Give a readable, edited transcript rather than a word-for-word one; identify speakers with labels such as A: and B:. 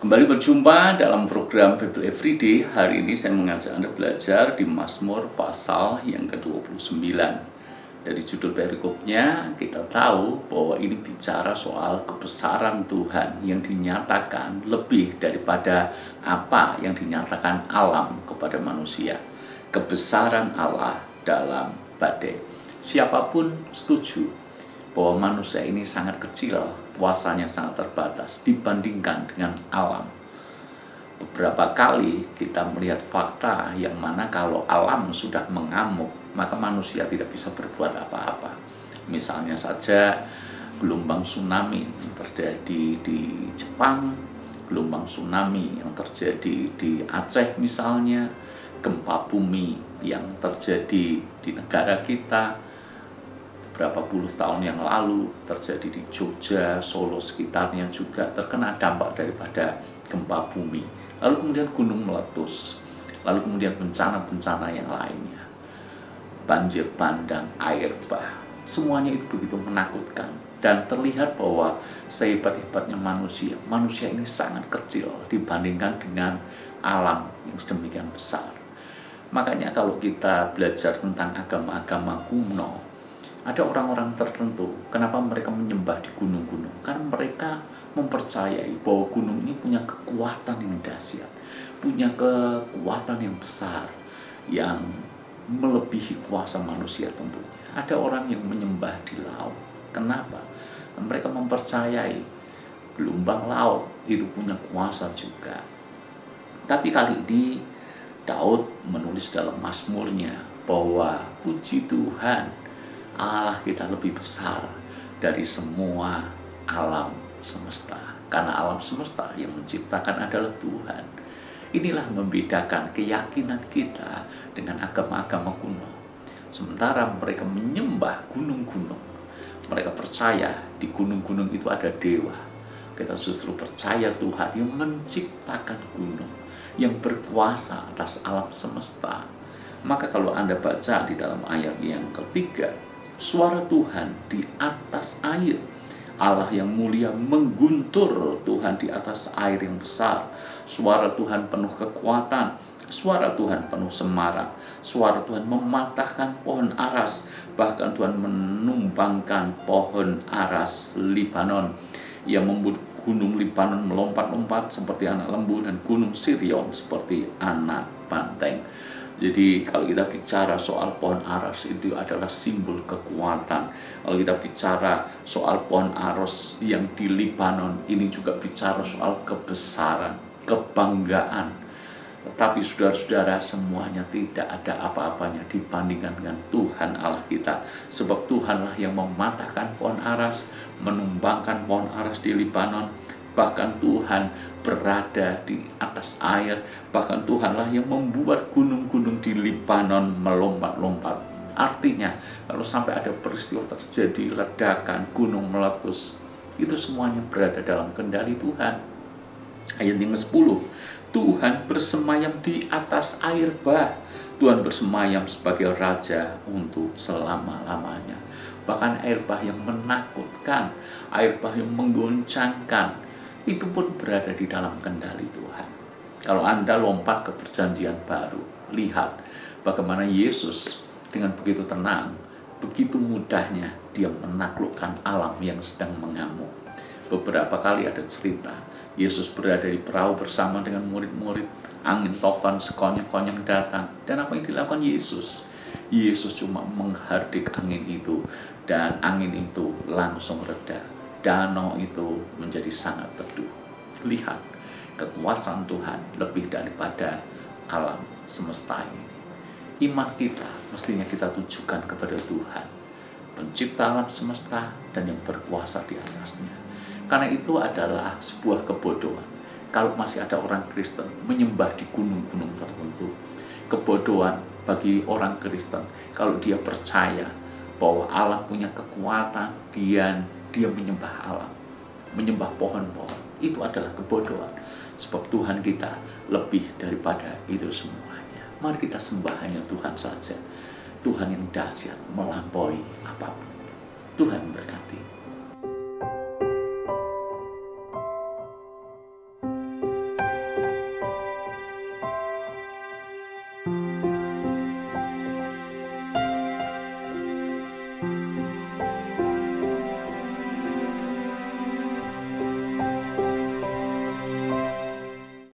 A: Kembali berjumpa dalam program Bible Everyday. Hari ini saya mengajak Anda belajar di Mazmur pasal yang ke-29. Dari judul perikopnya kita tahu bahwa ini bicara soal kebesaran Tuhan yang dinyatakan lebih daripada apa yang dinyatakan alam kepada manusia. Kebesaran Allah dalam badai. Siapapun setuju bahwa manusia ini sangat kecil, kuasanya sangat terbatas dibandingkan dengan alam. Beberapa kali kita melihat fakta yang mana kalau alam sudah mengamuk, maka manusia tidak bisa berbuat apa-apa. Misalnya saja gelombang tsunami yang terjadi di Jepang, gelombang tsunami yang terjadi di Aceh misalnya, gempa bumi yang terjadi di negara kita beberapa puluh tahun yang lalu terjadi di Jogja, Solo sekitarnya juga terkena dampak daripada gempa bumi. Lalu kemudian gunung meletus, lalu kemudian bencana-bencana yang lainnya, banjir bandang, air bah, semuanya itu begitu menakutkan. Dan terlihat bahwa sehebat-hebatnya manusia ini sangat kecil dibandingkan dengan alam yang sedemikian besar. Makanya kalau kita belajar tentang agama-agama kuno, ada orang-orang tertentu, kenapa mereka menyembah di gunung-gunung? Karena mereka mempercayai bahwa gunung ini punya kekuatan yang dahsyat, punya kekuatan yang besar, yang melebihi kuasa manusia tentunya. Ada orang yang menyembah di laut. Kenapa? Mereka mempercayai gelombang laut itu punya kuasa juga. Tapi kali ini Daud menulis dalam Mazmurnya bahwa puji Tuhan, Allah kita lebih besar dari semua alam semesta. Karena alam semesta yang menciptakan adalah Tuhan. Inilah membedakan keyakinan kita dengan agama-agama kuno. Sementara mereka menyembah gunung-gunung, mereka percaya di gunung-gunung itu ada dewa. Kita justru percaya Tuhan yang menciptakan gunung, yang berkuasa atas alam semesta. Maka kalau Anda baca di dalam ayat yang ketiga, suara Tuhan di atas air, Allah yang mulia mengguntur, Tuhan di atas air yang besar. Suara Tuhan penuh kekuatan, suara Tuhan penuh semarak, suara Tuhan mematahkan pohon aras, bahkan Tuhan menumbangkan pohon aras Libanon, yang membuat gunung Libanon melompat-lompat seperti anak lembu dan gunung Sirion seperti anak banteng. Jadi kalau kita bicara soal pohon aras itu adalah simbol kekuatan. Kalau kita bicara soal pohon aras yang di Libanon, ini juga bicara soal kebesaran, kebanggaan. Tetapi saudara-saudara, semuanya tidak ada apa-apanya dibandingkan dengan Tuhan Allah kita. Sebab Tuhanlah yang mematahkan pohon aras, menumbangkan pohon aras di Libanon. Bahkan Tuhan berada di atas air. Bahkan Tuhanlah yang membuat gunung-gunung di Libanon melompat-lompat. Artinya, kalau sampai ada peristiwa terjadi, ledakan, gunung meletus, itu semuanya berada dalam kendali Tuhan. Ayat yang ke-10, Tuhan bersemayam di atas air bah. Tuhan bersemayam sebagai Raja untuk selama-lamanya. Bahkan air bah yang menakutkan, air bah yang menggoncangkan, itu pun berada di dalam kendali Tuhan. Kalau Anda lompat ke perjanjian baru, lihat bagaimana Yesus dengan begitu tenang, begitu mudahnya dia menaklukkan alam yang sedang mengamuk. Beberapa kali ada cerita, Yesus berada di perahu bersama dengan murid-murid, angin topan sekonyong-konyong datang. Dan apa yang dilakukan Yesus? Yesus cuma menghardik angin itu, dan angin itu langsung reda. Danau itu menjadi sangat teduh. Lihat, kekuasaan Tuhan lebih daripada alam semesta ini. Iman kita mestinya kita tujukan kepada Tuhan, pencipta alam semesta dan yang berkuasa di atasnya. Karena itu adalah sebuah kebodohan kalau masih ada orang Kristen menyembah di gunung-gunung tertentu. Kebodohan bagi orang Kristen kalau dia percaya bahwa Allah punya kekuatan, dia menyembah alam, menyembah pohon-pohon. Itu adalah kebodohan. Sebab Tuhan kita lebih daripada itu semuanya. Mari kita sembah hanya Tuhan saja. Tuhan yang dahsyat melampaui apapun. Tuhan berkati.